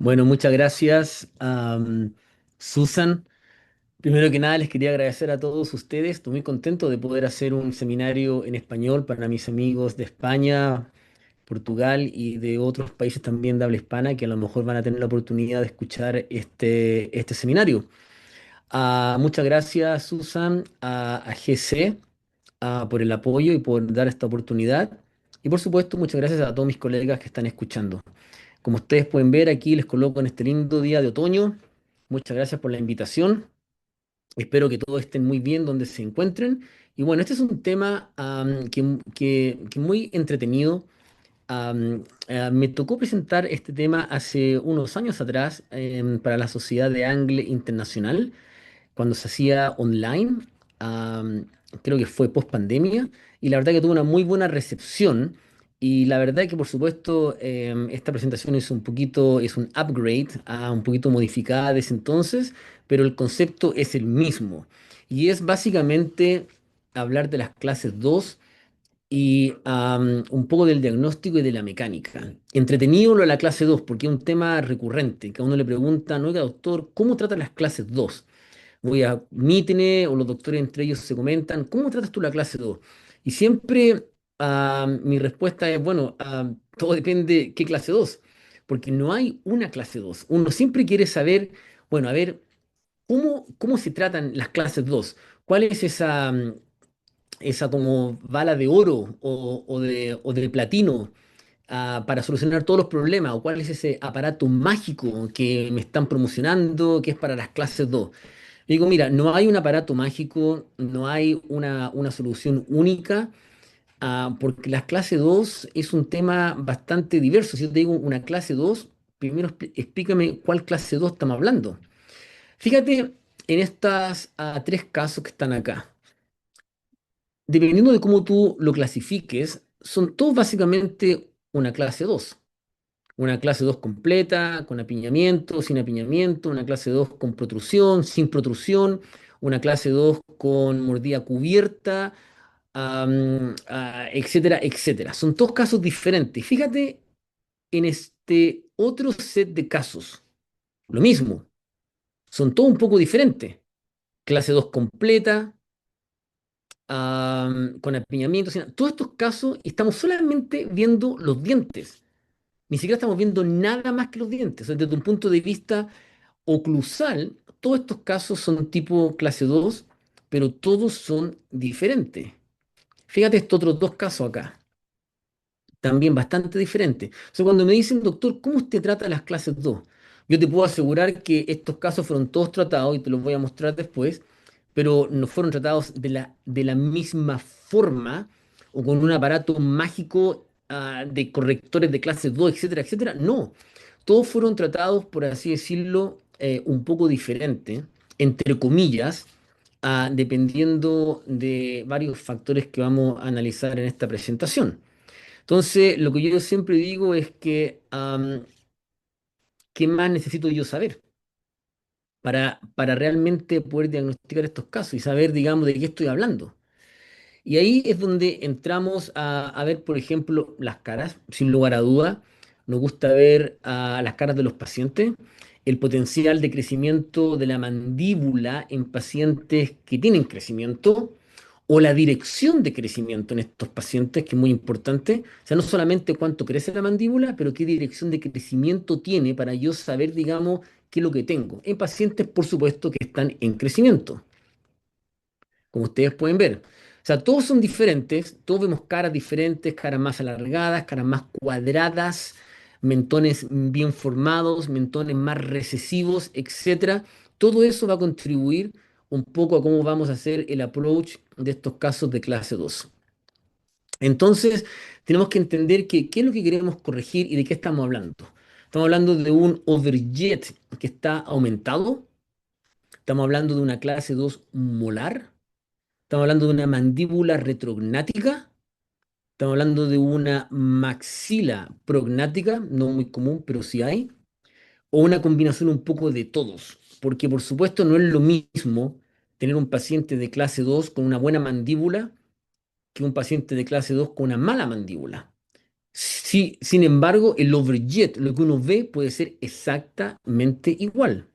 Bueno, muchas gracias, Susan. Primero que nada, les quería agradecer a todos ustedes. Estoy muy contento de poder hacer un seminario en español para mis amigos de España, Portugal y de otros países también de habla hispana que a lo mejor van a tener la oportunidad de escuchar este seminario. Muchas gracias, Susan, a GC, por el apoyo y por dar esta oportunidad. Y por supuesto, muchas gracias a todos mis colegas que están escuchando. Como ustedes pueden ver, aquí les coloco en este lindo día de otoño. Muchas gracias por la invitación. Espero que todos estén muy bien donde se encuentren. Y bueno, este es un tema que muy entretenido. Me tocó presentar este tema hace unos años atrás para la Sociedad de Angle Internacional cuando se hacía online, am, creo que fue post pandemia, y la verdad que tuvo una muy buena recepción. Y la verdad que por supuesto esta presentación es un upgrade, un poquito modificada de ese entonces, pero el concepto es el mismo. Y es básicamente hablar de las clases 2 y un poco del diagnóstico y de la mecánica. Entretenido lo de la clase 2 porque es un tema recurrente, que a uno le preguntan, oiga doctor, ¿cómo tratan las clases 2? Voy a Mítine o los doctores entre ellos se comentan, ¿cómo tratas tú la clase 2? Y siempre mi respuesta es, bueno, todo depende qué clase 2 porque no hay una clase 2. Uno siempre quiere saber, bueno, a ver, ¿cómo se tratan las clases 2? ¿Cuál es esa como bala de oro o de platino para solucionar todos los problemas? ¿O cuál es ese aparato mágico que me están promocionando que es para las clases 2? Digo, mira, no hay un aparato mágico, no hay una solución única, porque la clase 2 es un tema bastante diverso. Si yo te digo una clase 2, primero explícame cuál clase 2 estamos hablando. Fíjate en estas tres casos que están acá. Dependiendo de cómo tú lo clasifiques, son todos básicamente una clase 2. Una clase 2 completa, con apiñamiento, sin apiñamiento, una clase 2 con protrusión, sin protrusión, una clase 2 con mordida cubierta, etcétera, etcétera. Son todos casos diferentes. Fíjate en este otro set de casos. Lo mismo, son todos un poco diferentes. Clase 2 completa, con apiñamiento. Todos estos casos estamos solamente viendo los dientes. Ni siquiera estamos viendo nada más que los dientes. O sea, desde un punto de vista oclusal, todos estos casos son tipo clase 2, pero todos son diferentes. Fíjate estos otros dos casos acá, también bastante diferentes. O sea, cuando me dicen, doctor, ¿cómo usted trata las clases 2? Yo te puedo asegurar que estos casos fueron todos tratados y te los voy a mostrar después, pero no fueron tratados de la misma forma o con un aparato mágico de correctores de clases 2, etcétera, etcétera. No, todos fueron tratados, por así decirlo, un poco diferente, entre comillas, dependiendo de varios factores que vamos a analizar en esta presentación. Entonces, lo que yo siempre digo es que, ¿qué más necesito yo saber para realmente poder diagnosticar estos casos y saber, digamos, de qué estoy hablando? Y ahí es donde entramos a ver, por ejemplo, las caras, sin lugar a duda. Nos gusta ver las caras de los pacientes, el potencial de crecimiento de la mandíbula en pacientes que tienen crecimiento o la dirección de crecimiento en estos pacientes, que es muy importante. O sea, no solamente cuánto crece la mandíbula, pero qué dirección de crecimiento tiene para yo saber, digamos, qué es lo que tengo. En pacientes, por supuesto, que están en crecimiento como ustedes pueden ver. O sea, todos son diferentes, todos vemos caras diferentes, caras más alargadas, caras más cuadradas, mentones bien formados, mentones más recesivos, etcétera. Todo eso va a contribuir un poco a cómo vamos a hacer el approach de estos casos de clase 2. Entonces, tenemos que entender qué es lo que queremos corregir y de qué estamos hablando. Estamos hablando de un overjet que está aumentado, estamos hablando de una clase 2 molar, estamos hablando de una mandíbula retrognática, estamos hablando de una maxila prognática, no muy común, pero sí hay, o una combinación un poco de todos, porque por supuesto no es lo mismo tener un paciente de clase 2 con una buena mandíbula que un paciente de clase 2 con una mala mandíbula. Sí, sin embargo, el overjet, lo que uno ve, puede ser exactamente igual.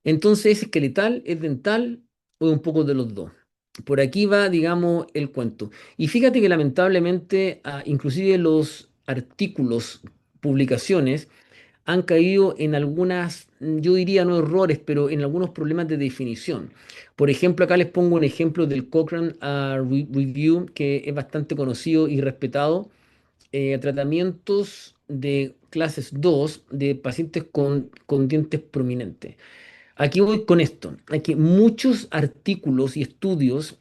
Entonces, ¿es esqueletal, es dental o es un poco de los dos? Por aquí va, digamos, el cuento. Y fíjate que lamentablemente, inclusive los artículos, publicaciones, han caído en algunas, yo diría no errores, pero en algunos problemas de definición. Por ejemplo, acá les pongo un ejemplo del Cochrane Review, que es bastante conocido y respetado. Tratamientos de clases 2 de pacientes con dientes prominentes. Aquí voy con esto. Hay que muchos artículos y estudios,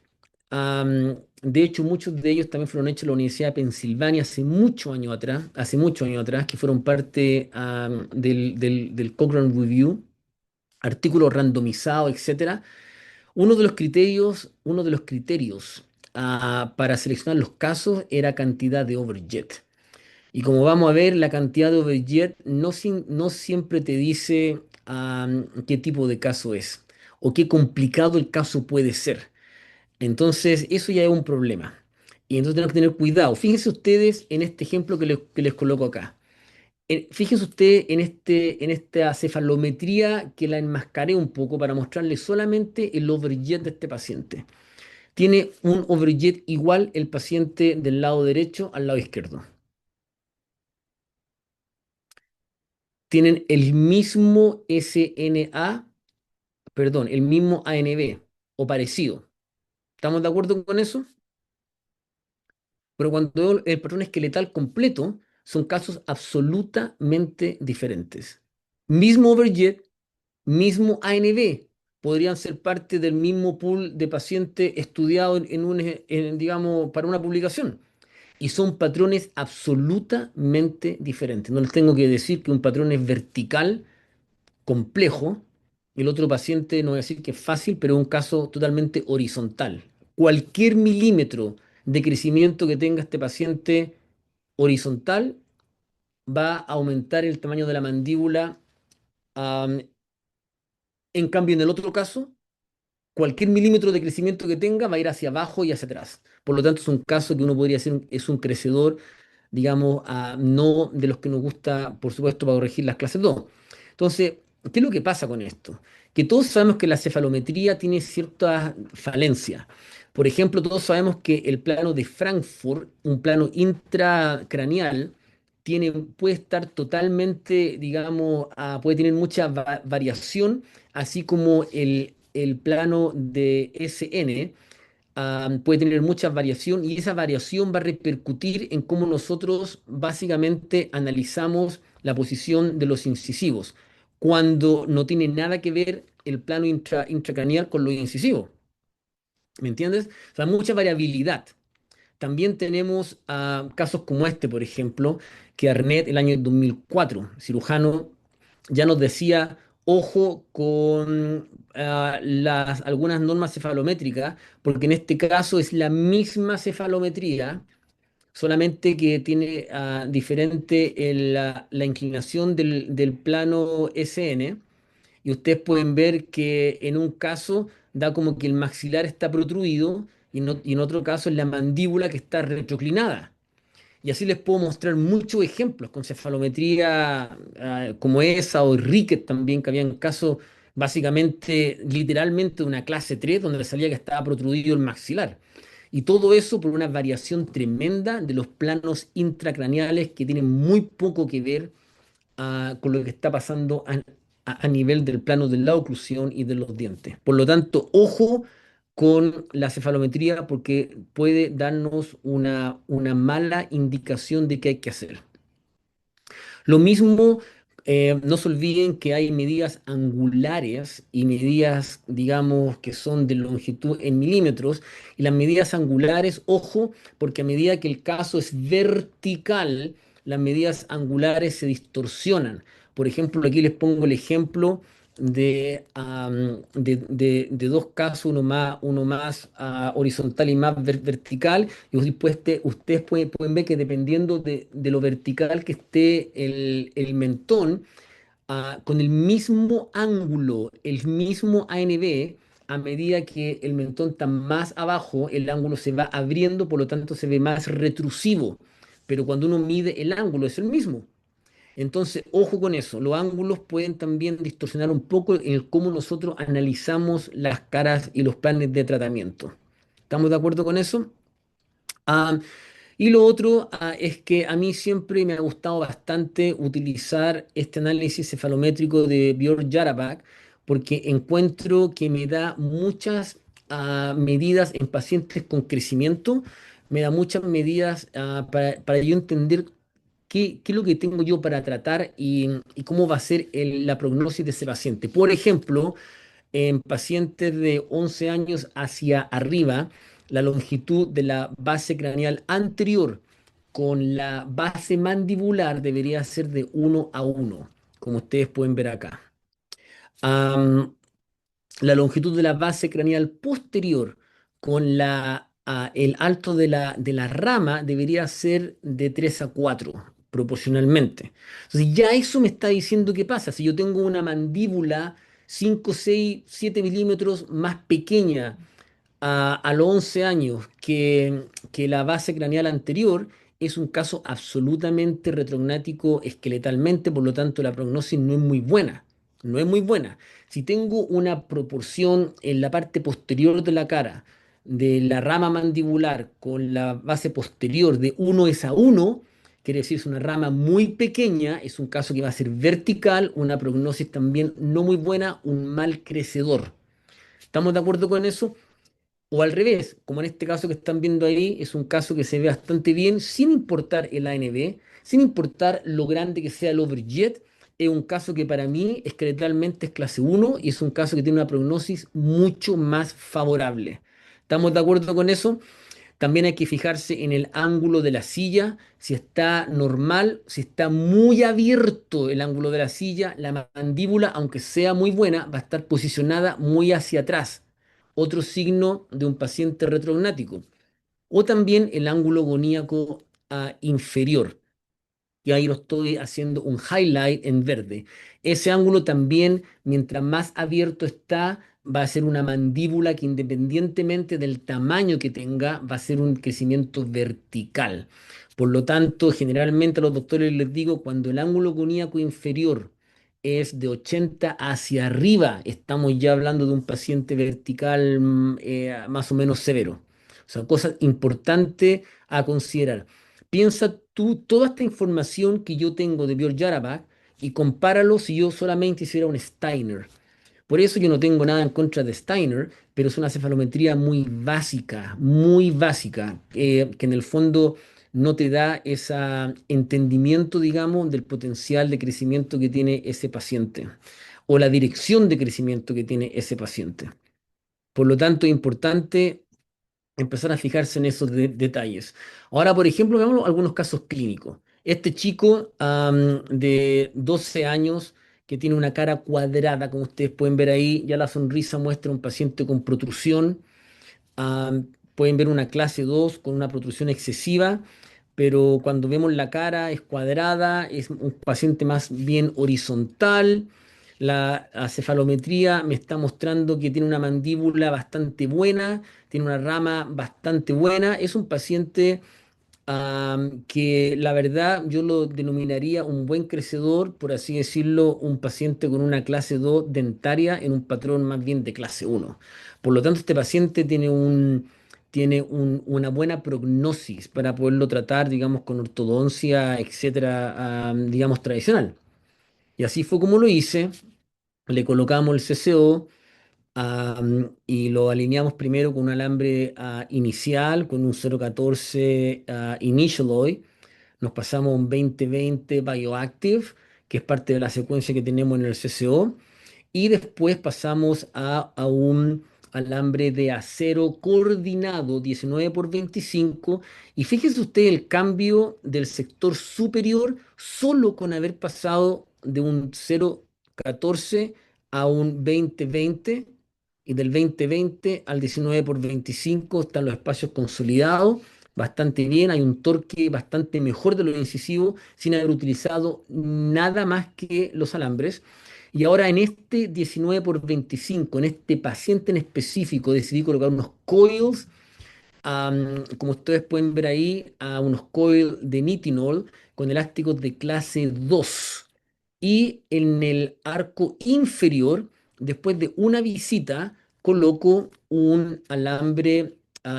de hecho muchos de ellos también fueron hechos en la Universidad de Pensilvania hace muchos años atrás, que fueron parte del Cochrane Review, artículos randomizados, etcétera. Uno de los criterios para seleccionar los casos era cantidad de overjet. Y como vamos a ver, la cantidad de overjet no siempre te dice qué tipo de caso es o qué complicado el caso puede ser. Entonces, eso ya es un problema. Y entonces tenemos que tener cuidado. Fíjense ustedes en este ejemplo que les coloco acá. Fíjense ustedes en esta cefalometría que la enmascaré un poco para mostrarles solamente el overjet de este paciente. Tiene un overjet igual el paciente del lado derecho al lado izquierdo. Tienen el mismo SNA, perdón, el mismo ANB o parecido. ¿Estamos de acuerdo con eso? Pero cuando el patrón esqueletal completo, son casos absolutamente diferentes. Mismo overjet, mismo ANB, podrían ser parte del mismo pool de pacientes estudiados digamos, para una publicación. Y son patrones absolutamente diferentes. No les tengo que decir que un patrón es vertical complejo. El otro paciente, no voy a decir que es fácil, pero es un caso totalmente horizontal. Cualquier milímetro de crecimiento que tenga este paciente horizontal va a aumentar el tamaño de la mandíbula. am, en cambio, en el otro caso, cualquier milímetro de crecimiento que tenga va a ir hacia abajo y hacia atrás. Por lo tanto, es un caso que uno podría decir es un crecedor, digamos, no de los que nos gusta, por supuesto, para corregir las clases 2. Entonces, ¿qué es lo que pasa con esto? Que todos sabemos que la cefalometría tiene ciertas falencias. Por ejemplo, todos sabemos que el plano de Frankfurt, un plano intracraneal, puede estar totalmente, digamos, puede tener mucha variación, así como el plano de SN puede tener mucha variación y esa variación va a repercutir en cómo nosotros básicamente analizamos la posición de los incisivos, cuando no tiene nada que ver el plano intracraneal con los incisivos. ¿Me entiendes? O sea, mucha variabilidad. También tenemos casos como este, por ejemplo, que Arnett el año 2004, cirujano, ya nos decía, ojo con algunas normas cefalométricas, porque en este caso es la misma cefalometría, solamente que tiene diferente la inclinación del plano SN, y ustedes pueden ver que en un caso da como que el maxilar está protruido y en otro caso es la mandíbula que está retroclinada. Y así les puedo mostrar muchos ejemplos con cefalometría como esa o Ricket también, que habían casos básicamente, literalmente de una clase 3 donde salía que estaba protruido el maxilar. Y todo eso por una variación tremenda de los planos intracraneales que tienen muy poco que ver con lo que está pasando a nivel del plano de la oclusión y de los dientes. Por lo tanto, ojo con la cefalometría porque puede darnos una mala indicación de qué hay que hacer. Lo mismo, no se olviden que hay medidas angulares y medidas, digamos, que son de longitud en milímetros. Y las medidas angulares, ojo, porque a medida que el caso es vertical, las medidas angulares se distorsionan. Por ejemplo, aquí les pongo el ejemplo de dos casos, uno más horizontal y más vertical, y ustedes pueden ver que dependiendo de lo vertical que esté el mentón, con el mismo ángulo, el mismo ANB, a medida que el mentón está más abajo, el ángulo se va abriendo, por lo tanto se ve más retrusivo. pero cuando uno mide el ángulo es el mismo. Entonces, ojo con eso, los ángulos pueden también distorsionar un poco en el cómo nosotros analizamos las caras y los planes de tratamiento. ¿Estamos de acuerdo con eso? Ah, y lo otro, es que a mí siempre me ha gustado bastante utilizar este análisis cefalométrico de Bjorn-Jarabak porque encuentro que me da muchas medidas en pacientes con crecimiento, me da muchas medidas para yo entender qué es lo que tengo yo para tratar y cómo va a ser la prognosis de ese paciente. Por ejemplo, en pacientes de 11 años hacia arriba, la longitud de la base craneal anterior con la base mandibular debería ser de 1:1, como ustedes pueden ver acá. Am, la longitud de la base craneal posterior con el alto de la rama debería ser de 3:4 proporcionalmente. Entonces ya eso me está diciendo qué pasa. Si yo tengo una mandíbula 5, 6, 7 milímetros más pequeña a los 11 años que la base craneal anterior, es un caso absolutamente retrognático esqueletalmente, por lo tanto la prognosis no es muy buena. No es muy buena. Si tengo una proporción en la parte posterior de la cara de la rama mandibular con la base posterior de 1:1, quiere decir es una rama muy pequeña, es un caso que va a ser vertical, una prognosis también no muy buena, un mal crecedor. ¿Estamos de acuerdo con eso? O al revés, como en este caso que están viendo ahí, es un caso que se ve bastante bien, sin importar el ANB, sin importar lo grande que sea el overjet, es un caso que para mí esqueletalmente es clase 1 y es un caso que tiene una prognosis mucho más favorable. ¿Estamos de acuerdo con eso? También hay que fijarse en el ángulo de la silla, si está normal, si está muy abierto el ángulo de la silla, la mandíbula, aunque sea muy buena, va a estar posicionada muy hacia atrás. Otro signo de un paciente retrognático. O también el ángulo goníaco inferior, y ahí lo estoy haciendo un highlight en verde. Ese ángulo también, mientras más abierto está, va a ser una mandíbula que independientemente del tamaño que tenga, va a ser un crecimiento vertical. Por lo tanto, generalmente a los doctores les digo, cuando el ángulo coníaco inferior es de 80 hacia arriba, estamos ya hablando de un paciente vertical más o menos severo. O sea, cosa importante a considerar. Piensa tú toda esta información que yo tengo de Björn Jarabak y compáralo si yo solamente hiciera un Steiner. Por eso yo no tengo nada en contra de Steiner, pero es una cefalometría muy básica, que en el fondo no te da ese entendimiento, digamos, del potencial de crecimiento que tiene ese paciente o la dirección de crecimiento que tiene ese paciente. Por lo tanto, es importante empezar a fijarse en esos detalles. Ahora, por ejemplo, veamos algunos casos clínicos. Este chico de 12 años que tiene una cara cuadrada, como ustedes pueden ver ahí, ya la sonrisa muestra un paciente con protrusión. Pueden ver una clase 2 con una protrusión excesiva, pero cuando vemos la cara es cuadrada, es un paciente más bien horizontal. La cefalometría me está mostrando que tiene una mandíbula bastante buena, tiene una rama bastante buena. Es un paciente que la verdad yo lo denominaría un buen crecedor, por así decirlo, un paciente con una clase 2 dentaria en un patrón más bien de clase 1. Por lo tanto, este paciente tiene una buena prognosis para poderlo tratar, digamos, con ortodoncia, etcétera, digamos, tradicional. Y así fue como lo hice. Le colocamos el CCO, y lo alineamos primero con un alambre inicial, con un 0,14 Initialoid. Nos pasamos a un 2020 Bioactive, que es parte de la secuencia que tenemos en el CCO. Y después pasamos a un alambre de acero coordinado 19x25. Y fíjese usted el cambio del sector superior solo con haber pasado de un 0,14 a un 2020. Y del 2020 al 19x25 están los espacios consolidados bastante bien, hay un torque bastante mejor de lo incisivo sin haber utilizado nada más que los alambres. Y ahora en este 19x25, en este paciente en específico, decidí colocar unos coils como ustedes pueden ver ahí, a unos coils de nitinol con elásticos de clase 2. Y en el arco inferior, después de una visita, coloco un alambre,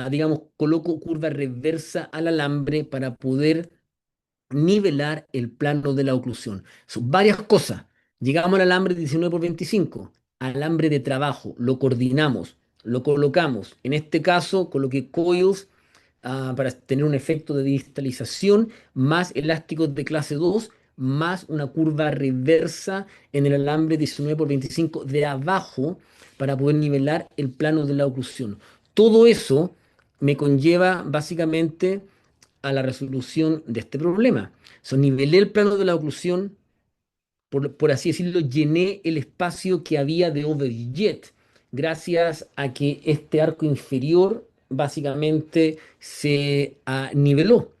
digamos, coloco curva reversa al alambre para poder nivelar el plano de la oclusión. Son varias cosas. Llegamos al alambre 19 por 25, alambre de trabajo, lo coordinamos, lo colocamos. En este caso, coloqué coils para tener un efecto de distalización, más elásticos de clase 2, más una curva reversa en el alambre 19 por 25 de abajo para poder nivelar el plano de la oclusión. Todo eso me conlleva básicamente a la resolución de este problema. So, nivelé el plano de la oclusión, por así decirlo, llené el espacio que había de overjet, gracias a que este arco inferior básicamente se niveló.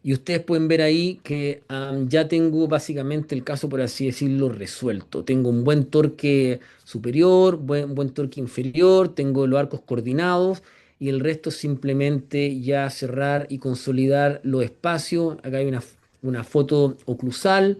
Y ustedes pueden ver ahí que ya tengo básicamente el caso, por así decirlo, resuelto. Tengo un buen torque superior, buen torque inferior, tengo los arcos coordinados y el resto simplemente ya cerrar y consolidar los espacios. Acá hay una foto oclusal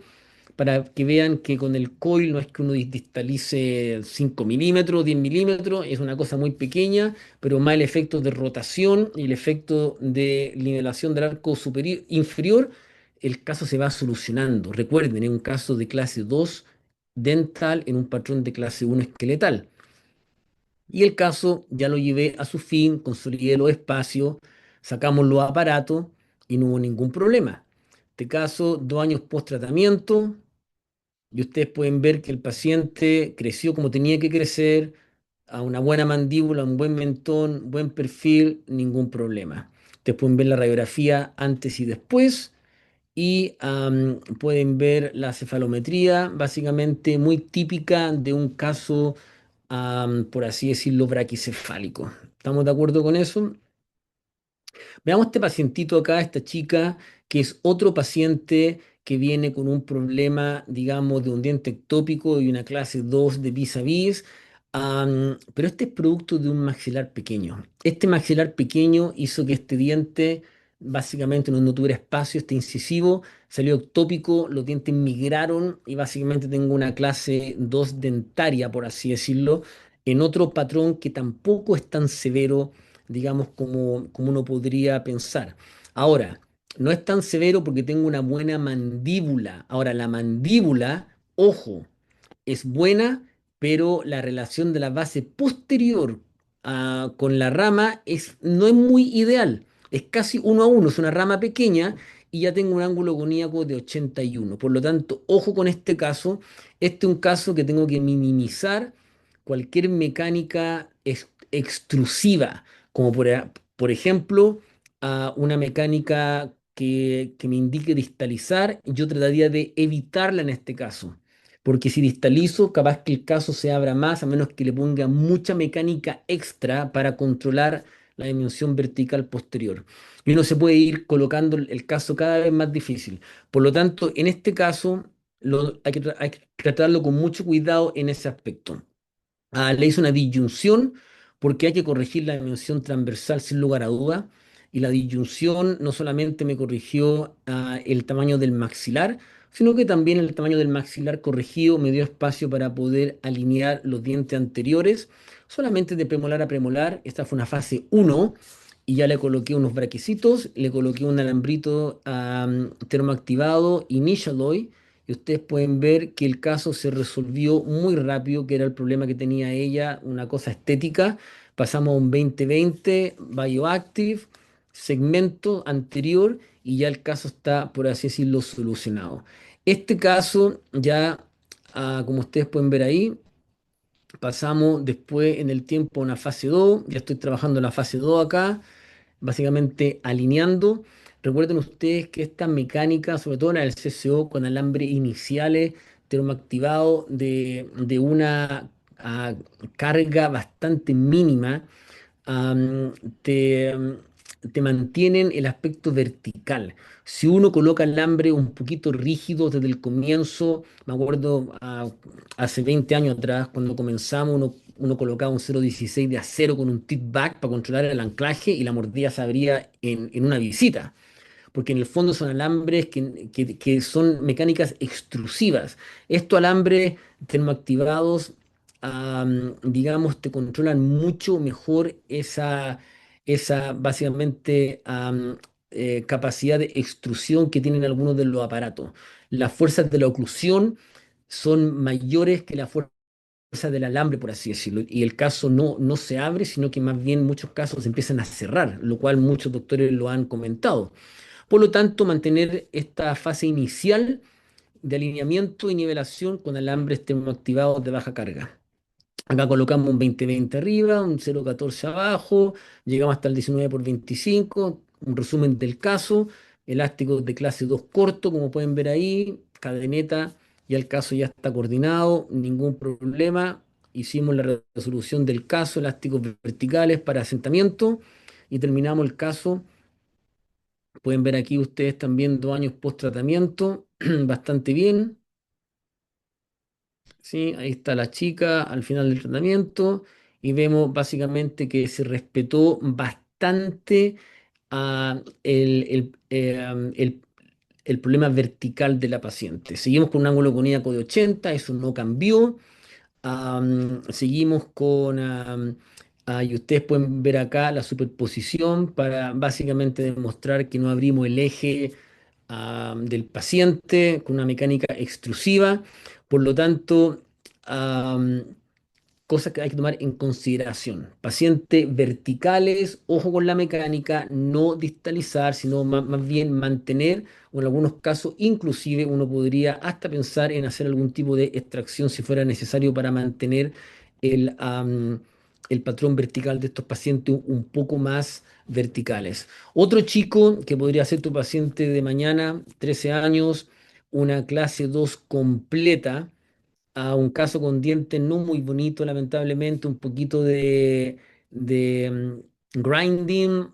para que vean que con el coil no es que uno distalice 5 milímetros, 10 milímetros, es una cosa muy pequeña, pero más el efecto de rotación y el efecto de nivelación del arco superior, inferior, el caso se va solucionando. Recuerden, es un caso de clase 2 dental en un patrón de clase 1 esqueletal. Y el caso ya lo llevé a su fin, consolidé los espacios, sacamos los aparatos y no hubo ningún problema. Este caso, 2 años post tratamiento, y ustedes pueden ver que el paciente creció como tenía que crecer, a una buena mandíbula, un buen mentón, buen perfil, ningún problema. Ustedes pueden ver la radiografía antes y después y pueden ver la cefalometría, básicamente muy típica de un caso, por así decirlo, braquicefálico. ¿Estamos de acuerdo con eso? Veamos este pacientito acá, esta chica, que es otro paciente que viene con un problema, digamos, de un diente ectópico y una clase 2 de vis a vis, pero este es producto de un maxilar pequeño. Este maxilar pequeño hizo que este diente básicamente no tuviera espacio, este incisivo salió ectópico, los dientes migraron y básicamente tengo una clase 2 dentaria, por así decirlo, en otro patrón que tampoco es tan severo, digamos, como uno podría pensar. Ahora, no es tan severo porque tengo una buena mandíbula. Ahora, la mandíbula, ojo, es buena, pero la relación de la base posterior con la rama no es muy ideal. Es casi 1 a 1, es una rama pequeña y ya tengo un ángulo coníaco de 81. Por lo tanto, ojo con este caso. Este es un caso que tengo que minimizar cualquier mecánica extrusiva, como por ejemplo, una mecánica que me indique distalizar, yo trataría de evitarla en este caso. Porque si distalizo, capaz que el caso se abra más, a menos que le ponga mucha mecánica extra para controlar la dimensión vertical posterior. Y uno se puede ir colocando el caso cada vez más difícil. Por lo tanto, en este caso, hay que tratarlo con mucho cuidado en ese aspecto. Le hice una disyunción porque hay que corregir la dimensión transversal sin lugar a duda. Y la disyunción no solamente me corrigió el tamaño del maxilar, sino que también el tamaño del maxilar corregido me dio espacio para poder alinear los dientes anteriores, solamente de premolar a premolar. Esta fue una fase 1 y ya le coloqué unos braquecitos, le coloqué un alambrito termoactivado Initialoy y ustedes pueden ver que el caso se resolvió muy rápido, que era el problema que tenía ella, una cosa estética. Pasamos a un 2020 Bioactive, segmento anterior, y ya el caso está, por así decirlo, solucionado. Este caso ya, como ustedes pueden ver ahí, pasamos después en el tiempo a una fase 2. Ya estoy trabajando en la fase 2 acá, básicamente alineando. Recuerden ustedes que esta mecánica, sobre todo en el CCO, con alambre iniciales termoactivado de una carga bastante mínima, am, te, am, te mantienen el aspecto vertical. Si uno coloca el alambre un poquito rígido desde el comienzo, me acuerdo hace 20 años atrás, cuando comenzamos, uno uno colocaba un 0,16 de acero con un tip back para controlar el anclaje y la mordida se abría en una visita, porque en el fondo son alambres que son mecánicas extrusivas. Estos alambres termoactivados, digamos, te controlan mucho mejor esa básicamente capacidad de extrusión que tienen algunos de los aparatos. Las fuerzas de la oclusión son mayores que la fuerza del alambre, por así decirlo, y el caso no se abre, sino que más bien en muchos casos se empiezan a cerrar, lo cual muchos doctores lo han comentado. Por lo tanto, mantener esta fase inicial de alineamiento y nivelación con alambres termoactivados de baja carga. Acá colocamos un 20-20 arriba, un 0,14 abajo, llegamos hasta el 19 por 25, un resumen del caso, elásticos de clase 2 corto, como pueden ver ahí, cadeneta, ya el caso ya está coordinado, ningún problema. Hicimos la resolución del caso, elásticos verticales para asentamiento y terminamos el caso. Pueden ver aquí ustedes también 2 años post tratamiento, bastante bien. ¿Sí? Ahí está la chica al final del tratamiento y vemos básicamente que se respetó bastante el problema vertical de la paciente. Seguimos con un ángulo coníaco de 80, eso no cambió. Seguimos con, y ustedes pueden ver acá la superposición para básicamente demostrar que no abrimos el eje del paciente con una mecánica extrusiva. Por lo tanto, am, cosas que hay que tomar en consideración. Pacientes verticales, ojo con la mecánica, no distalizar, sino más bien mantener, o en algunos casos inclusive uno podría hasta pensar en hacer algún tipo de extracción si fuera necesario para mantener el patrón vertical de estos pacientes un poco más verticales. Otro chico que podría ser tu paciente de mañana, 13 años, una clase 2 completa, a un caso con dientes no muy bonito, lamentablemente, un poquito de grinding,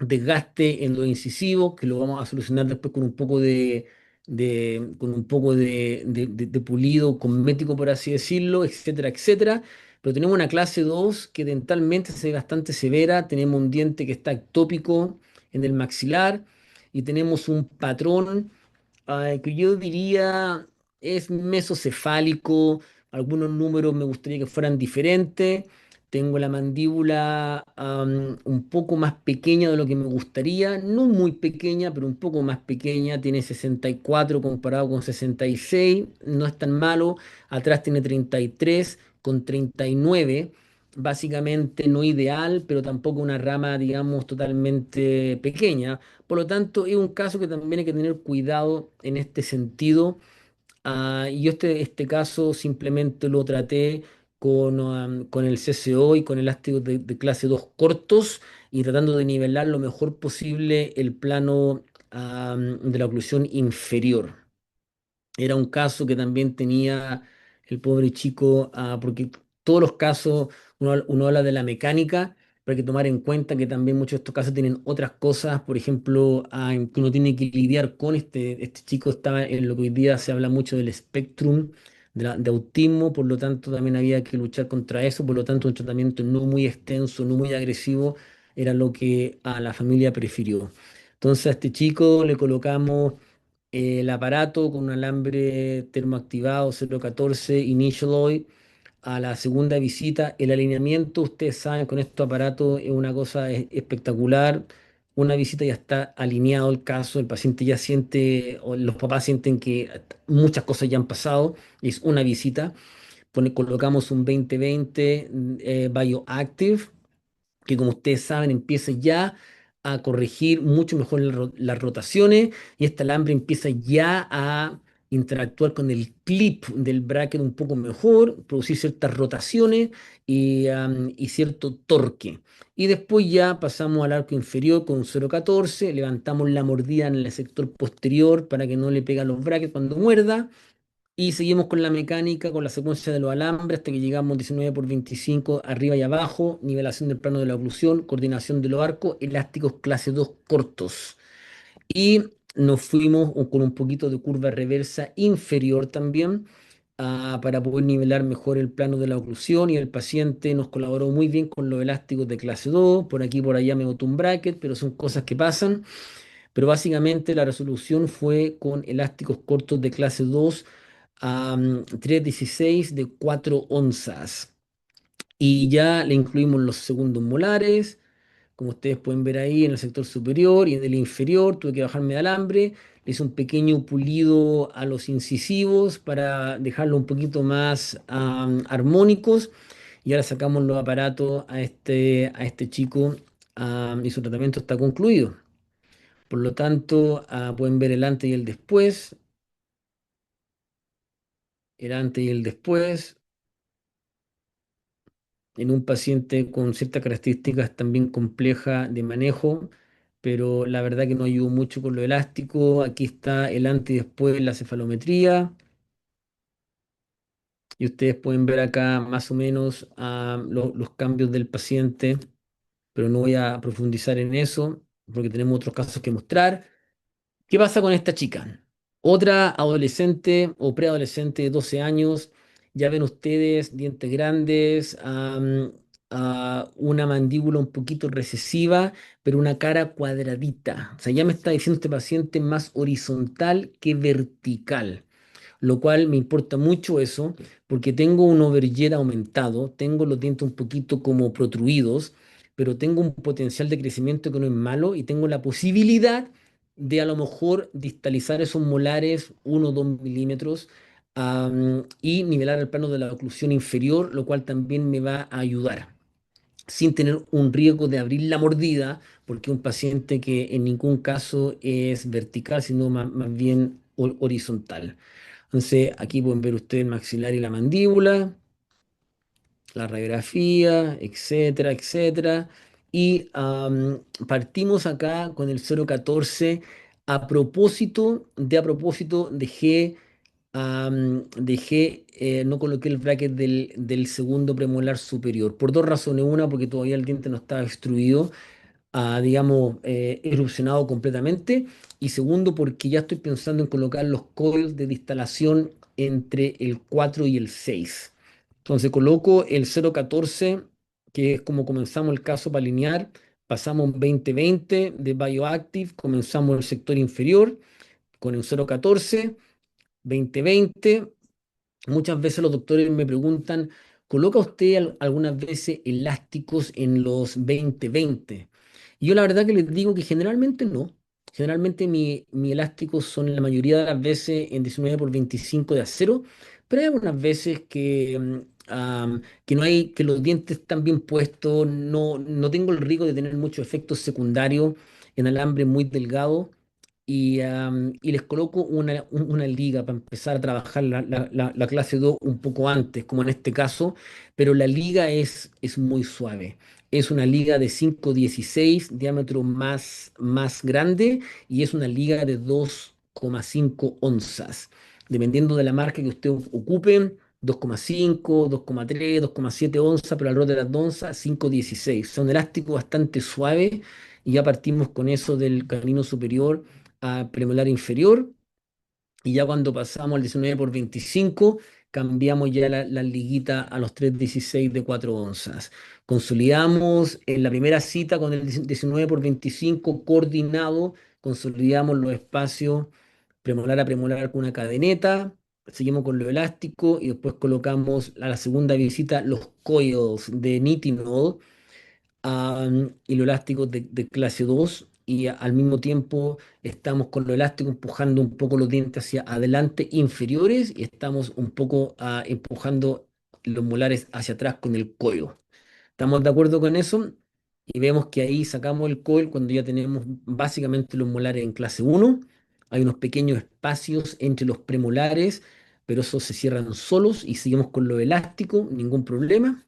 desgaste en lo incisivo, que lo vamos a solucionar después con un poco con un poco de pulido cosmético, por así decirlo, etcétera, etcétera. Pero tenemos una clase 2 que dentalmente se ve bastante severa, tenemos un diente que está ectópico en el maxilar y tenemos un patrón que yo diría es mesocefálico, algunos números me gustaría que fueran diferentes. Tengo la mandíbula un poco más pequeña de lo que me gustaría, no muy pequeña, pero un poco más pequeña. Tiene 64 comparado con 66, no es tan malo. Atrás tiene 33 con 39, básicamente no ideal, pero tampoco una rama, digamos, totalmente pequeña. Por lo tanto, es un caso que también hay que tener cuidado en este sentido. Y yo este caso simplemente lo traté con el CCO y con elásticos de clase 2 cortos y tratando de nivelar lo mejor posible el plano de la oclusión inferior. Era un caso que también tenía el pobre chico, porque todos los casos, uno habla de la mecánica, pero hay que tomar en cuenta que también muchos de estos casos tienen otras cosas, por ejemplo, en que uno tiene que lidiar con este chico estaba en lo que hoy día se habla mucho del spectrum de autismo, por lo tanto también había que luchar contra eso, por lo tanto un tratamiento no muy extenso, no muy agresivo, era lo que a la familia prefirió. Entonces a este chico le colocamos el aparato con un alambre termoactivado 0,14 Initialoid a la segunda visita. El alineamiento, ustedes saben, con estos aparatos es una cosa espectacular. Una visita ya está alineado el caso, el paciente ya siente, o los papás sienten que muchas cosas ya han pasado, es una visita. Colocamos un 2020 Bioactive que como ustedes saben empieza ya a corregir mucho mejor las rotaciones y esta alambre empieza ya a interactuar con el clip del bracket un poco mejor, producir ciertas rotaciones y cierto torque. Y después ya pasamos al arco inferior con un 0,14, levantamos la mordida en el sector posterior para que no le pegue a los brackets cuando muerda. Y seguimos con la mecánica, con la secuencia de los alambres, hasta que llegamos 19 por 25 arriba y abajo, nivelación del plano de la oclusión, coordinación de los arcos, elásticos clase 2 cortos. Y nos fuimos con un poquito de curva reversa inferior también, para poder nivelar mejor el plano de la oclusión y el paciente nos colaboró muy bien con los elásticos de clase 2. Por aquí por allá me botó un bracket, pero son cosas que pasan. Pero básicamente la resolución fue con elásticos cortos de clase 2 a 3,16 de 4 onzas. Y ya le incluimos los segundos molares, como ustedes pueden ver ahí en el sector superior y en el inferior. Tuve que bajarme de alambre, le hice un pequeño pulido a los incisivos para dejarlo un poquito más armónicos. Y ahora sacamos los aparatos a este chico, y su tratamiento está concluido. Por lo tanto, pueden ver el antes y el después, el antes y el después, en un paciente con ciertas características también complejas de manejo, pero la verdad que no ayudó mucho con lo elástico. Aquí está el antes y después, la cefalometría, y ustedes pueden ver acá más o menos los cambios del paciente, pero no voy a profundizar en eso porque tenemos otros casos que mostrar. ¿Qué pasa con esta chica? Otra adolescente o preadolescente de 12 años, ya ven ustedes dientes grandes, una mandíbula un poquito recesiva, pero una cara cuadradita. O sea, ya me está diciendo este paciente más horizontal que vertical, lo cual me importa mucho eso, porque tengo un overjet aumentado, tengo los dientes un poquito como protruidos, pero tengo un potencial de crecimiento que no es malo y tengo la posibilidad de a lo mejor distalizar esos molares 1 o 2 milímetros, y nivelar el plano de la oclusión inferior, lo cual también me va a ayudar sin tener un riesgo de abrir la mordida, porque es un paciente que en ningún caso es vertical, sino más bien horizontal. Entonces, aquí pueden ver ustedes el maxilar y la mandíbula, la radiografía, etcétera, etcétera. Y partimos acá con el 0,14. A propósito, no coloqué el bracket del segundo premolar superior, por dos razones. Una, porque todavía el diente no estaba extruido, digamos, erupcionado completamente. Y segundo, porque ya estoy pensando en colocar los coils de distalación entre el 4 y el 6. Entonces coloco el 0,14, que es como comenzamos el caso para alinear. Pasamos 20-20 de Bioactive, comenzamos el sector inferior con el 0,14, 20-20. Muchas veces los doctores me preguntan, ¿coloca usted algunas veces elásticos en los 20-20? Y yo la verdad que les digo que generalmente no. Generalmente mi elásticos son la mayoría de las veces en 19 por 25 de acero, pero hay algunas veces que no hay, que los dientes están bien puestos, no tengo el riesgo de tener muchos efectos secundarios en alambre muy delgado, y les coloco una liga para empezar a trabajar la clase 2 un poco antes, como en este caso, pero la liga es muy suave. Es una liga de 5,16, diámetro más grande, y es una liga de 2,5 onzas. Dependiendo de la marca que usted ocupe, 2,5, 2,3, 2,7 onzas, pero alrededor de las 2 onzas, 5,16. Son elásticos bastante suaves, y ya partimos con eso del canino superior a premolar inferior, y ya cuando pasamos al 19 por 25 cambiamos ya la liguita a los 3,16 de 4 onzas. Consolidamos en la primera cita con el 19 por 25 coordinado, consolidamos los espacios premolar a premolar con una cadeneta, seguimos con lo elástico y después colocamos a la segunda visita los coils de Nitinol, hilo elástico de clase 2, y al mismo tiempo estamos con lo elástico empujando un poco los dientes hacia adelante inferiores, y estamos un poco empujando los molares hacia atrás con el coil. ¿Estamos de acuerdo con eso? Y vemos que ahí sacamos el coil cuando ya tenemos básicamente los molares en clase 1. Hay unos pequeños espacios entre los premolares, pero esos se cierran solos y seguimos con lo elástico, ningún problema.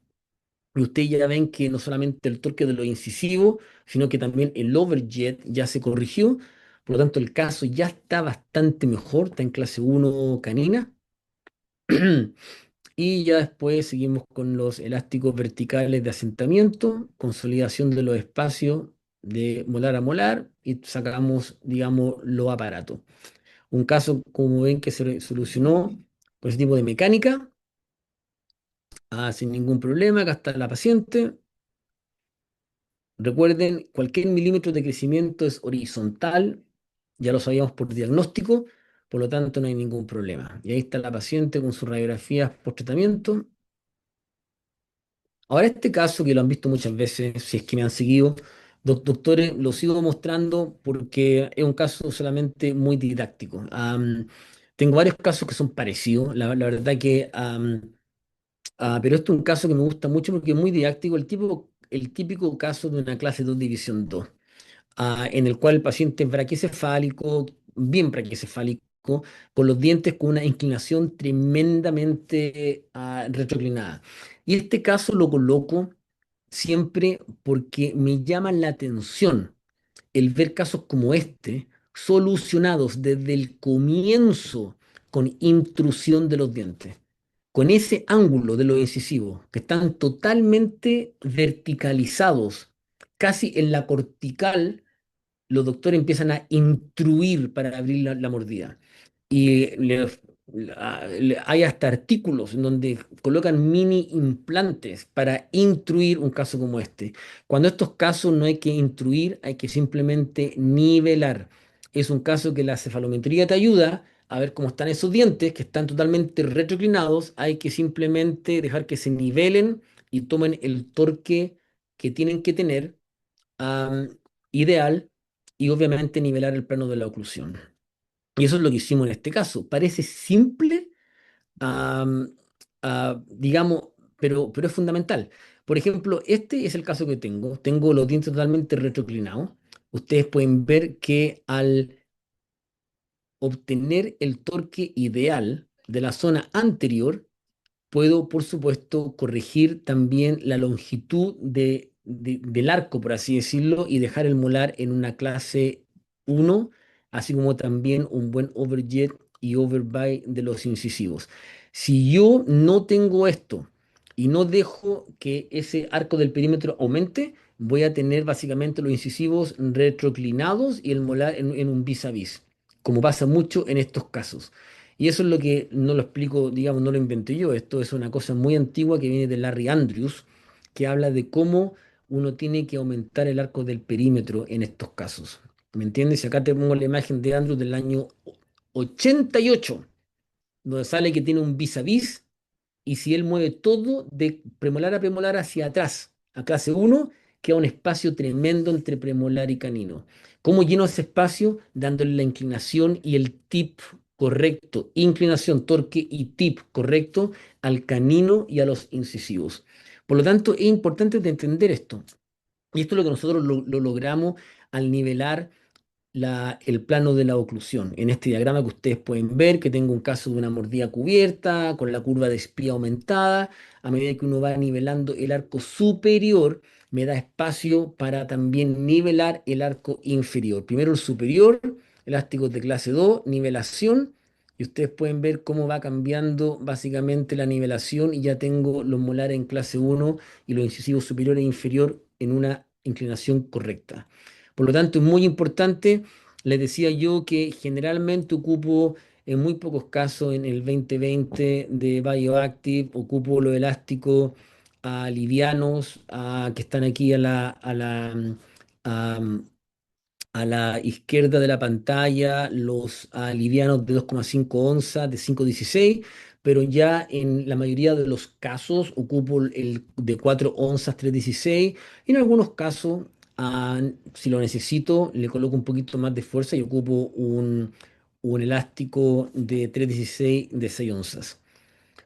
Y ustedes ya ven que no solamente el torque de lo incisivo, sino que también el overjet ya se corrigió. Por lo tanto, el caso ya está bastante mejor, está en clase 1 canina. Y ya después seguimos con los elásticos verticales de asentamiento, consolidación de los espacios de molar a molar, y sacamos, digamos, los aparatos. Un caso, como ven, que se solucionó. por ese tipo de mecánica. Sin ningún problema, acá está la paciente. Recuerden, cualquier milímetro de crecimiento es horizontal, ya lo sabíamos por diagnóstico, por lo tanto no hay ningún problema. Y ahí está la paciente con sus radiografías post tratamiento. Ahora este caso, que lo han visto muchas veces, si es que me han seguido, doctores, lo sigo mostrando porque es un caso solamente muy didáctico. Tengo varios casos que son parecidos, la verdad que... pero este es un caso que me gusta mucho porque es muy didáctico, el típico caso de una clase 2 División 2, en el cual el paciente es braquiecefálico, bien braquiecefálico, con los dientes con una inclinación tremendamente retroclinada. Y este caso lo coloco siempre porque me llama la atención el ver casos como este solucionados desde el comienzo con intrusión de los dientes, con ese ángulo de los incisivos que están totalmente verticalizados, casi en la cortical. Los doctores empiezan a intruir para abrir la mordida. Y hay hasta artículos en donde colocan mini implantes para intruir un caso como este. Cuando estos casos no hay que intruir, hay que simplemente nivelar. Es un caso que la cefalometría te ayuda a ver cómo están esos dientes, que están totalmente retroclinados. Hay que simplemente dejar que se nivelen y tomen el torque que tienen que tener, am, ideal, y obviamente nivelar el plano de la oclusión. Y eso es lo que hicimos en este caso. Parece simple, am, digamos, pero es fundamental. Por ejemplo, este es el caso que tengo. Tengo los dientes totalmente retroclinados. Ustedes pueden ver que al obtener el torque ideal de la zona anterior, puedo, por supuesto, corregir también la longitud del arco, por así decirlo, y dejar el molar en una clase 1, así como también un buen overjet y overbite de los incisivos. Si yo no tengo esto y no dejo que ese arco del perímetro aumente, voy a tener básicamente los incisivos retroclinados y el molar en un vis a vis, como pasa mucho en estos casos. Y eso es lo que no lo explico, digamos, no lo inventé yo. Esto es una cosa muy antigua que viene de Larry Andrews, que habla de cómo uno tiene que aumentar el arco del perímetro en estos casos. ¿Me entiendes? Y acá te pongo la imagen de Andrews del año 88, donde sale que tiene un vis a vis, y si él mueve todo de premolar a premolar hacia atrás, a clase uno, queda un espacio tremendo entre premolar y canino. ¿Cómo lleno ese espacio? Dándole la inclinación y el tip correcto, inclinación, torque y tip correcto al canino y a los incisivos. Por lo tanto, es importante de entender esto. Y esto es lo que nosotros lo logramos al nivelar el plano de la oclusión. En este diagrama que ustedes pueden ver, que tengo un caso de una mordida cubierta, con la curva de espía aumentada. A medida que uno va nivelando el arco superior, me da espacio para también nivelar el arco inferior. Primero el superior, elásticos de clase 2, nivelación. Y ustedes pueden ver cómo va cambiando básicamente la nivelación, y ya tengo los molares en clase 1 y los incisivos superior e inferior en una inclinación correcta. Por lo tanto, es muy importante. Les decía yo que generalmente ocupo, en muy pocos casos, en el 2020 de Bioactive, ocupo los elásticos livianos, que están aquí a, a la izquierda de la pantalla, los livianos de 2,5 onzas, de 5,16, pero ya en la mayoría de los casos ocupo el de 4 onzas, 3,16, y en algunos casos, si lo necesito, le coloco un poquito más de fuerza y ocupo un elástico de 3,16 de 6 onzas.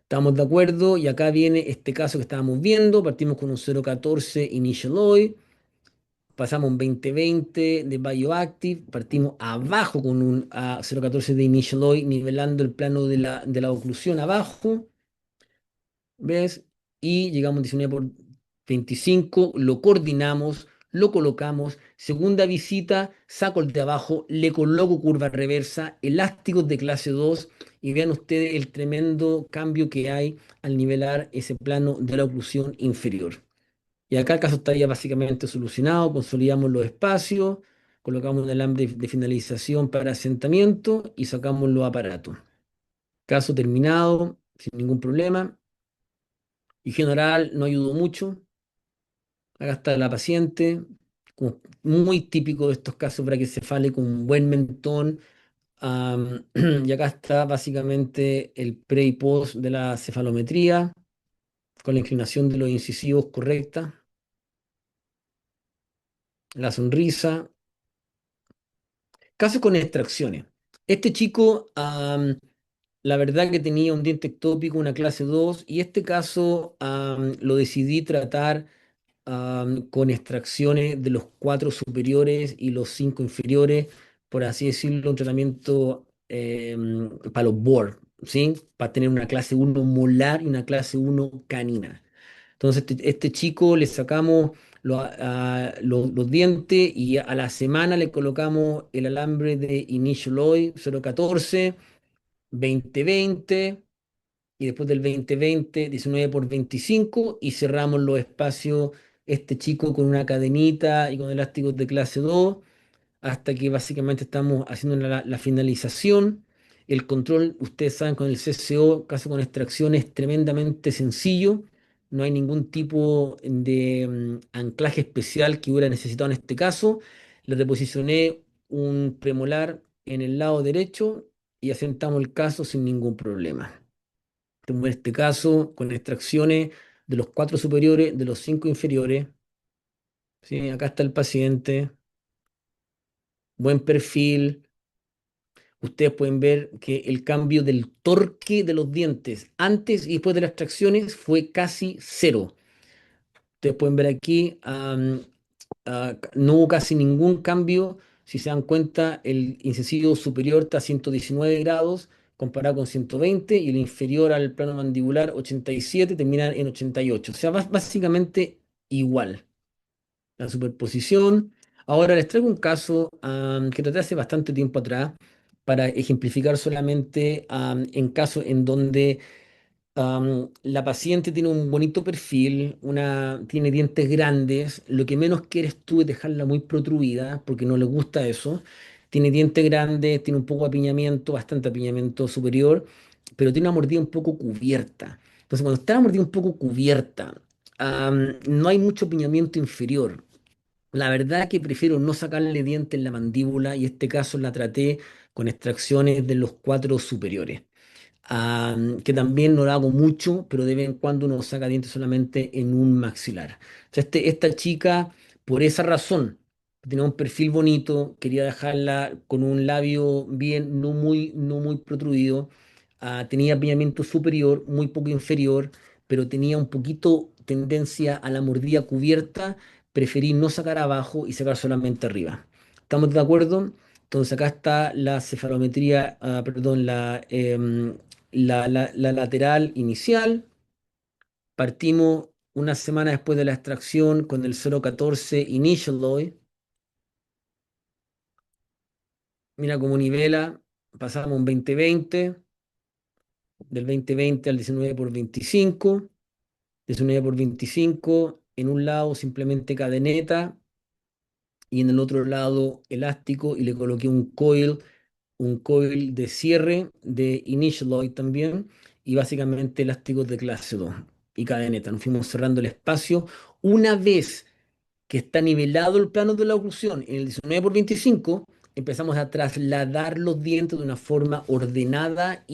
Estamos de acuerdo, y acá viene este caso que estábamos viendo. Partimos con un 0,14 Initial Oil. Pasamos un 2020 de Bioactive, partimos abajo con un 0,14 de Initial Oil, nivelando el plano de la oclusión abajo, ¿ves? Y llegamos a 19 por 25, lo coordinamos, lo colocamos. Segunda visita, saco el de abajo, le coloco curva reversa, elásticos de clase 2, y vean ustedes el tremendo cambio que hay al nivelar ese plano de la oclusión inferior. Y acá el caso estaría básicamente solucionado. Consolidamos los espacios, colocamos un alambre de finalización para asentamiento y sacamos los aparatos. Caso terminado, sin ningún problema. Y general no ayudó mucho. Acá está la paciente, muy típico de estos casos braquicefalia con un buen mentón. Y acá está básicamente el pre y post de la cefalometría, con la inclinación de los incisivos correcta, la sonrisa. Casos con extracciones. Este chico, la verdad que tenía un diente ectópico, una clase 2 y este caso lo decidí tratar con extracciones de los cuatro superiores y los cinco inferiores, por así decirlo, un tratamiento para los BOR, ¿sí? Para tener una clase uno molar y una clase uno canina. Entonces, este chico le sacamos los dientes y a la semana le colocamos el alambre de Initial Oil 014, 2020 y después del 2020, 19 por 25 y cerramos los espacios, este chico con una cadenita y con elásticos de clase 2 hasta que básicamente estamos haciendo la finalización. El control, ustedes saben, con el CCO, caso con extracción, es tremendamente sencillo. No hay ningún tipo de anclaje especial que hubiera necesitado en este caso. Le reposicioné un premolar en el lado derecho y asentamos el caso sin ningún problema. Tengo este caso con extracciones de los cuatro superiores, de los cinco inferiores. ¿Sí? Acá está el paciente, buen perfil. Ustedes pueden ver que el cambio del torque de los dientes antes y después de las extracciones fue casi cero. Ustedes pueden ver aquí, no hubo casi ningún cambio. Si se dan cuenta, el incisivo superior está a 119 grados comparado con 120 y el inferior al plano mandibular 87 termina en 88. O sea, básicamente igual la superposición. Ahora les traigo un caso que traté hace bastante tiempo atrás para ejemplificar solamente en casos en donde la paciente tiene un bonito perfil, tiene dientes grandes, lo que menos quieres tú es dejarla muy protruida porque no le gusta eso. Tiene dientes grandes, tiene un poco de apiñamiento, bastante apiñamiento superior, pero tiene una mordida un poco cubierta. Entonces, cuando está la mordida un poco cubierta, no hay mucho apiñamiento inferior. La verdad que prefiero no sacarle diente en la mandíbula y este caso la traté con extracciones de los cuatro superiores. Que también no lo hago mucho, pero de vez en cuando uno saca dientes solamente en un maxilar. O sea, esta chica, por esa razón, tenía un perfil bonito, quería dejarla con un labio bien, no muy protruido, tenía apiñamiento superior, muy poco inferior, pero tenía un poquito tendencia a la mordida cubierta, preferí no sacar abajo y sacar solamente arriba. ¿Estamos de acuerdo? Entonces acá está la cefalometría, perdón, la lateral inicial. Partimos una semana después de la extracción con el 014 Initial Oil. Mira cómo nivela. Pasamos un 2020, del 2020 al 19 por 25. 19 por 25, en un lado simplemente cadeneta y en el otro lado elástico y le coloqué un coil de cierre de Initialoid también y básicamente elásticos de clase 2 y cadeneta. Nos fuimos cerrando el espacio. Una vez que está nivelado el plano de la oclusión en el 19 por 25, empezamos a trasladar los dientes de una forma ordenada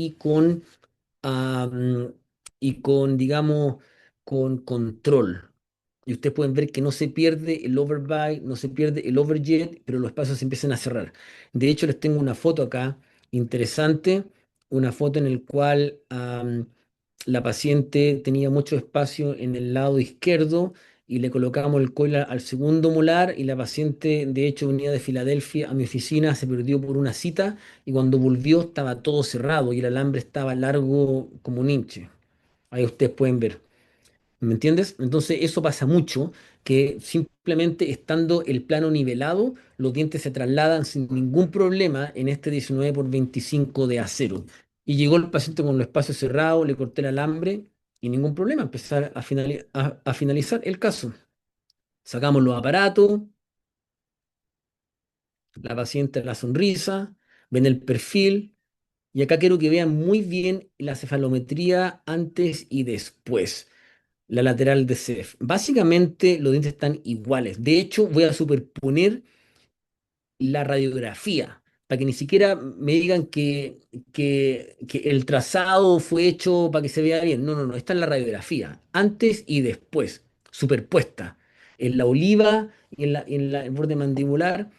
am, digamos, con control. Y ustedes pueden ver que no se pierde el overbite, no se pierde el overjet, pero los espacios se empiezan a cerrar. De hecho, les tengo una foto acá interesante, una foto en el cual la paciente tenía mucho espacio en el lado izquierdo y le colocamos el coil al segundo molar y la paciente, de hecho, venía de Filadelfia a mi oficina, se perdió por una cita y cuando volvió estaba todo cerrado y el alambre estaba largo como un hinche. Ahí ustedes pueden ver. ¿Me entiendes? Entonces eso pasa mucho, que simplemente estando el plano nivelado, los dientes se trasladan sin ningún problema en este 19 por 25 de acero. Y llegó el paciente con los espacios cerrados, le corté el alambre y ningún problema, empezar a finalizar el caso. Sacamos los aparatos, la paciente la sonrisa, ven el perfil, Y acá quiero que vean muy bien la cefalometría antes y después, la lateral de CEF. Básicamente los dientes están iguales. De hecho, voy a superponer la radiografía, para que ni siquiera me digan que el trazado fue hecho para que se vea bien. No, no, no, está en la radiografía, antes y después, superpuesta, en la oliva y el borde mandibular.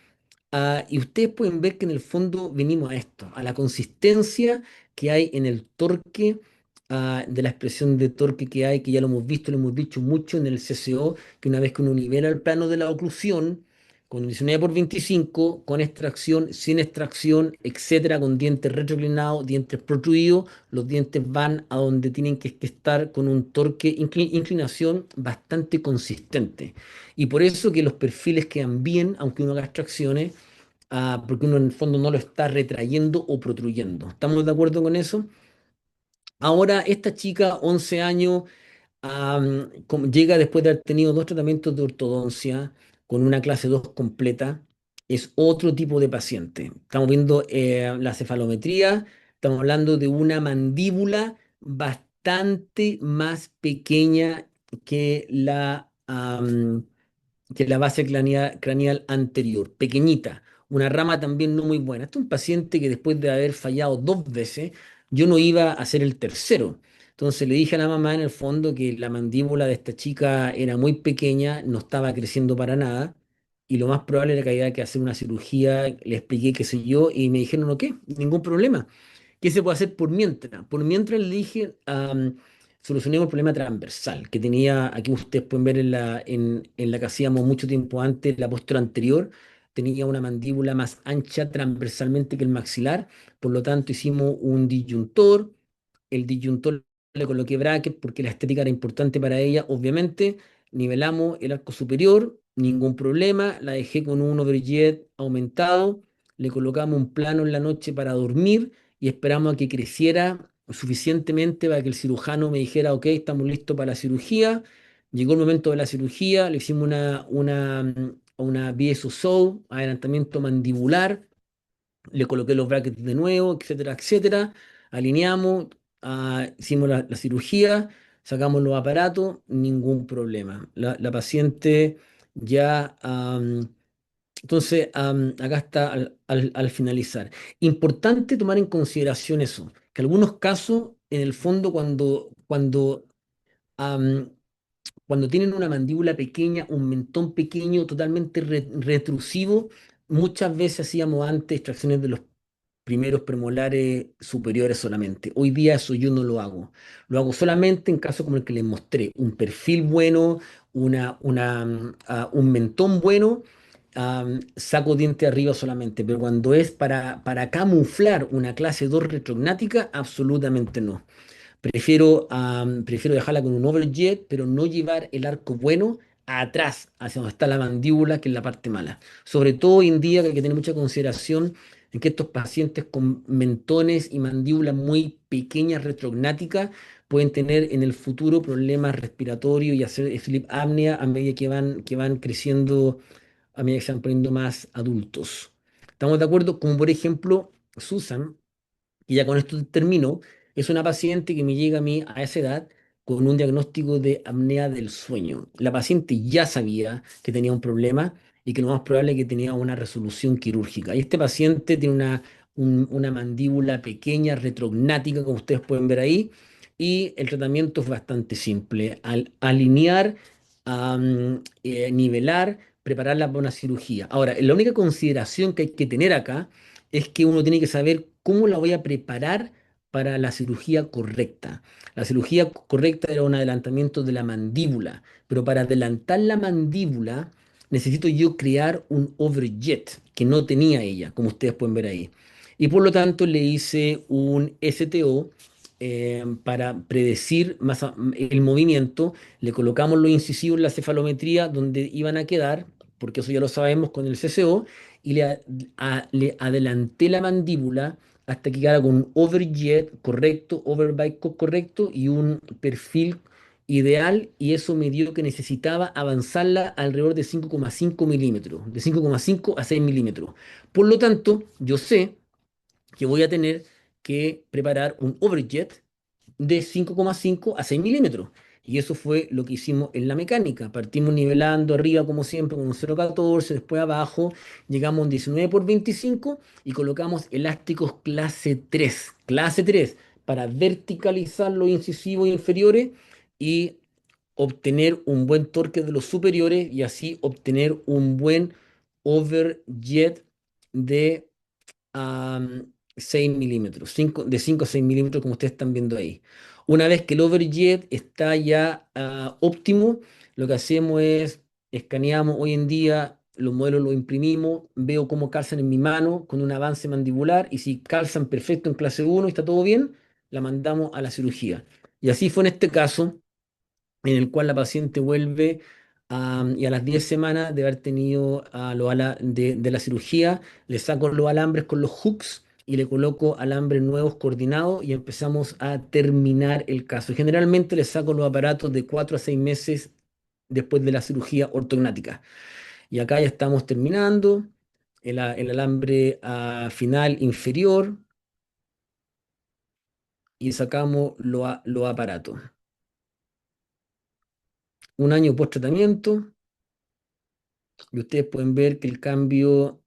Y ustedes pueden ver que en el fondo venimos a esto, a la consistencia que hay en el torque, de la expresión de torque que hay, que ya lo hemos visto, lo hemos dicho mucho en el CCO, que una vez que uno nivela el plano de la oclusión, con 19 por 25 con extracción, sin extracción, etcétera, con dientes retroclinados, dientes protruidos, los dientes van a donde tienen que estar con un torque, inclinación bastante consistente. Y por eso que los perfiles quedan bien, aunque uno haga extracciones, porque uno en el fondo no lo está retrayendo o protruyendo. ¿Estamos de acuerdo con eso? Ahora, esta chica, 11 años, llega después de haber tenido dos tratamientos de ortodoncia con una clase 2 completa. Es otro tipo de paciente. Estamos viendo la cefalometría, estamos hablando de una mandíbula bastante más pequeña que la base craneal anterior, pequeñita, una rama también no muy buena. Este es un paciente que después de haber fallado dos veces, yo no iba a hacer el tercero. Entonces le dije a la mamá en el fondo que la mandíbula de esta chica era muy pequeña, no estaba creciendo para nada, y lo más probable era que había que hacer una cirugía. Le expliqué qué sé yo, y me dijeron, ok, ningún problema. ¿Qué se puede hacer por mientras? Por mientras le dije, solucionemos el problema transversal que tenía. Aquí ustedes pueden ver en la que hacíamos mucho tiempo antes, la postura anterior, tenía una mandíbula más ancha transversalmente que el maxilar. Por lo tanto, hicimos un disyuntor. El disyuntor le coloqué bracket porque la estética era importante para ella, obviamente. Nivelamos el arco superior, ningún problema. La dejé con un overjet aumentado. Le colocamos un plano en la noche para dormir y esperamos a que creciera suficientemente para que el cirujano me dijera, ok, estamos listos para la cirugía. Llegó el momento de la cirugía, le hicimos una BSO, adelantamiento mandibular, le coloqué los brackets de nuevo, etcétera, etcétera. Alineamos, hicimos la cirugía, sacamos los aparatos, ningún problema. La paciente ya, entonces, acá está al finalizar. Importante tomar en consideración eso, que algunos casos, en el fondo, am, cuando tienen una mandíbula pequeña, un mentón pequeño, totalmente retrusivo, muchas veces hacíamos antes extracciones de los primeros premolares superiores solamente. Hoy día eso yo no lo hago. Lo hago solamente en casos como el que les mostré, un perfil bueno, un mentón bueno, saco diente arriba solamente, pero cuando es para camuflar una clase 2 retrognática, absolutamente no. Prefiero dejarla con un overjet, pero no llevar el arco bueno atrás, hacia donde está la mandíbula, que es la parte mala. Sobre todo hoy en día que hay que tener mucha consideración en que estos pacientes con mentones y mandíbulas muy pequeñas, retrognáticas, pueden tener en el futuro problemas respiratorios y hacer sleep apnea a medida que van creciendo, a medida que se van poniendo más adultos. ¿Estamos de acuerdo? Como por ejemplo, Susan, y ya con esto termino, es una paciente que me llega a mí a esa edad con un diagnóstico de apnea del sueño. La paciente ya sabía que tenía un problema y que lo más probable es que tenía una resolución quirúrgica. Y este paciente tiene una mandíbula pequeña, retrognática, como ustedes pueden ver ahí, y el tratamiento es bastante simple. Al alinear, nivelar, prepararla para una cirugía. Ahora, la única consideración que hay que tener acá es que uno tiene que saber cómo la voy a preparar para la cirugía correcta. La cirugía correcta era un adelantamiento de la mandíbula, pero para adelantar la mandíbula necesito yo crear un overjet que no tenía ella, como ustedes pueden ver ahí. Y por lo tanto le hice un STO, para predecir el movimiento. Le colocamos los incisivos en la cefalometría donde iban a quedar, porque eso ya lo sabemos con el CCO, y le adelanté la mandíbula hasta que quedara con un overjet correcto, overbite correcto y un perfil ideal, y eso me dio que necesitaba avanzarla alrededor de 5,5 milímetros, de 5,5 a 6 milímetros. Por lo tanto, yo sé que voy a tener que preparar un overjet de 5,5 a 6 milímetros. Y eso fue lo que hicimos en la mecánica. Partimos nivelando arriba, como siempre, con un 0,14, después abajo, llegamos a un 19 por 25 y colocamos elásticos clase 3 para verticalizar los incisivos inferiores y obtener un buen torque de los superiores y así obtener un buen overjet de 6 milímetros, de 5 a 6 milímetros, como ustedes están viendo ahí. Una vez que el overjet está ya óptimo, lo que hacemos es escaneamos hoy en día los modelos, los imprimimos, veo cómo calzan en mi mano con un avance mandibular y si calzan perfecto en clase uno y está todo bien, la mandamos a la cirugía. Y así fue en este caso en el cual la paciente vuelve y a las 10 semanas de haber tenido de la cirugía, le saco los alambres con los hooks y le coloco alambres nuevos coordinados y empezamos a terminar el caso. Generalmente le saco los aparatos de 4 a 6 meses después de la cirugía ortognática. Y acá ya estamos terminando el alambre final inferior y sacamos los aparatos. Un año post tratamiento. Y ustedes pueden ver que el cambio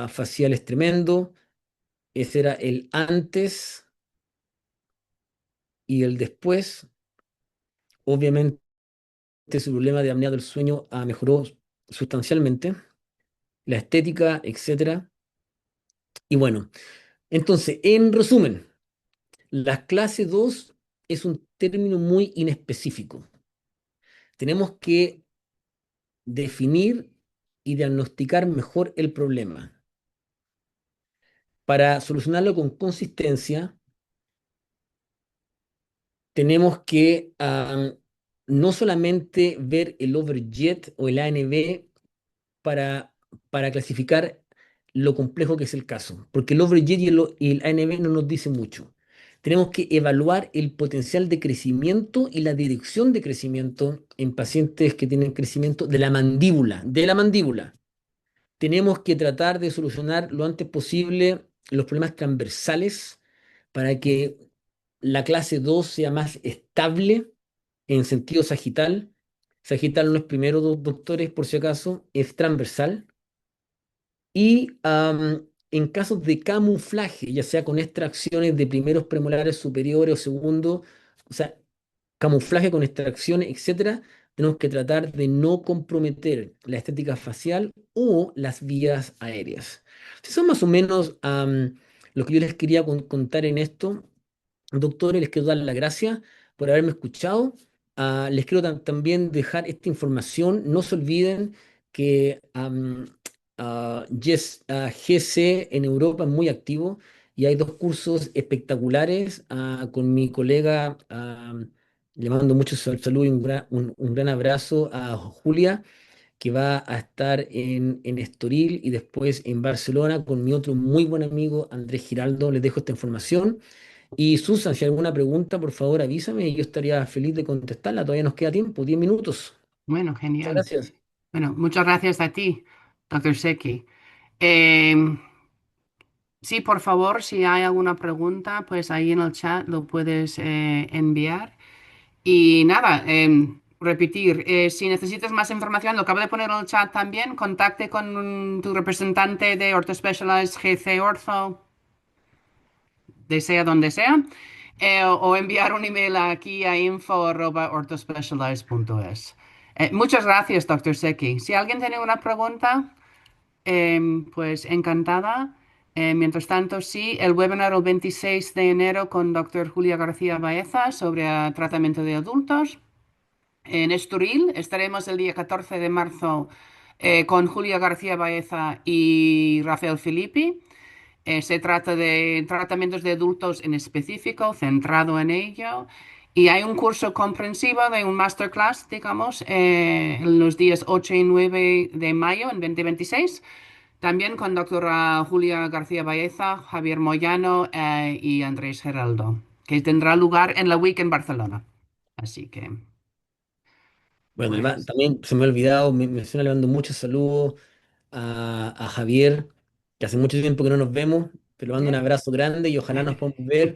facial es tremendo. Ese era el antes y el después. Obviamente su problema de apnea del sueño mejoró sustancialmente. La estética, etcétera. Y bueno, entonces, en resumen, la clase 2 es un término muy inespecífico. Tenemos que definir y diagnosticar mejor el problema. Para solucionarlo con consistencia, tenemos que no solamente ver el overjet o el ANB para, para clasificar lo complejo que es el caso, porque el overjet y el ANB no nos dicen mucho. Tenemos que evaluar el potencial de crecimiento y la dirección de crecimiento en pacientes que tienen crecimiento de la mandíbula. Tenemos que tratar de solucionar lo antes posible los problemas transversales para que la clase 2 sea más estable en sentido sagital. Sagital no es primero, doctores, por si acaso, es transversal. Y en casos de camuflaje, ya sea con extracciones de primeros premolares superiores o segundos, o sea, camuflaje con extracciones, etcétera, tenemos que tratar de no comprometer la estética facial o las vías aéreas. Eso es más o menos lo que yo les quería contar en esto. Doctores, les quiero dar las gracias por haberme escuchado. Les quiero también dejar esta información. No se olviden que GC en Europa es muy activo y hay dos cursos espectaculares con mi colega. Le mando mucho saludo y un gran abrazo a Julia, que va a estar en Estoril y después en Barcelona con mi otro muy buen amigo Andrés Giraldo. Les dejo esta información. Y Susan, si hay alguna pregunta, por favor avísame y yo estaría feliz de contestarla. Todavía nos queda tiempo, 10 minutos. Bueno, Muchas genial. gracias. Bueno, muchas gracias a ti, doctor Seki. Em, sí, por favor, si hay alguna pregunta, pues ahí en el chat lo puedes enviar. Y nada, repetir, si necesitas más información, lo acabo de poner en el chat también, contacte con tu representante de Ortho Specialized GC Ortho, desea donde sea, o enviar un email aquí a info@orthospecialized.es. Muchas gracias, doctor Seki. Si alguien tiene una pregunta, pues encantada. Mientras tanto, sí, el webinar el 26 de enero con doctor Julia García Baeza sobre tratamiento de adultos. En Estoril estaremos el día 14 de marzo con Julia García Baeza y Rafael Filippi. Se trata de tratamientos de adultos en específico, centrado en ello. Y hay un curso comprensivo de un masterclass, digamos, en los días 8 y 9 de mayo en 2026. También con doctora Julia García Baeza, Javier Moyano y Andrés Geraldo, que tendrá lugar en la Week en Barcelona. Así que, Bueno, pues, también se me ha olvidado, me suena le mando muchos saludos a Javier, que hace mucho tiempo que no nos vemos. Te lo mando un Bien. abrazo grande y ojalá nos podamos ver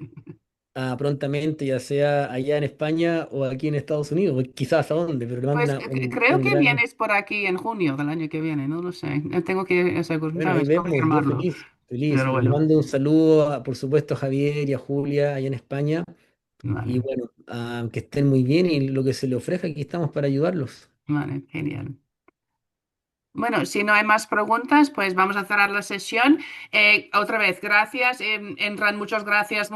prontamente, ya sea allá en España o aquí en Estados Unidos, o quizás a dónde, pero le mando Pues creo un que gran... vienes por aquí en junio del año que viene, no lo sé. Tengo que asegurar, Bueno, ahí ¿sabes? vemos, yo Confirmarlo. feliz, feliz. Pero Le bueno, mando un saludo, por supuesto, a Javier y a Julia allá en España. Y vale, bueno, que estén muy bien y lo que se le ofrezca, aquí estamos para ayudarlos. vale, genial. Bueno, si no hay más preguntas, pues vamos a cerrar la sesión. Otra vez, gracias. Entran muchas gracias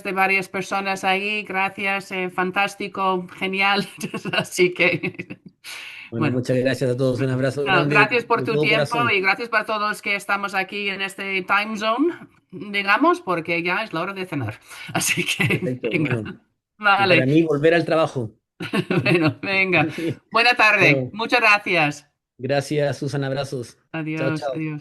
de varias personas ahí. Gracias, fantástico, genial. Así que, Bueno, bueno, muchas gracias a todos. Un abrazo no, grande gracias por de tu todo tiempo corazón. y gracias para todos que estamos aquí en este time zone, digamos, porque ya es la hora de cenar. Así que, Perfecto. venga, Bueno, y para vale, mí volver al trabajo. bueno, venga. Buena tarde. Bueno, Muchas gracias. gracias, Susan. Abrazos. Chao, Adiós, chao. adiós.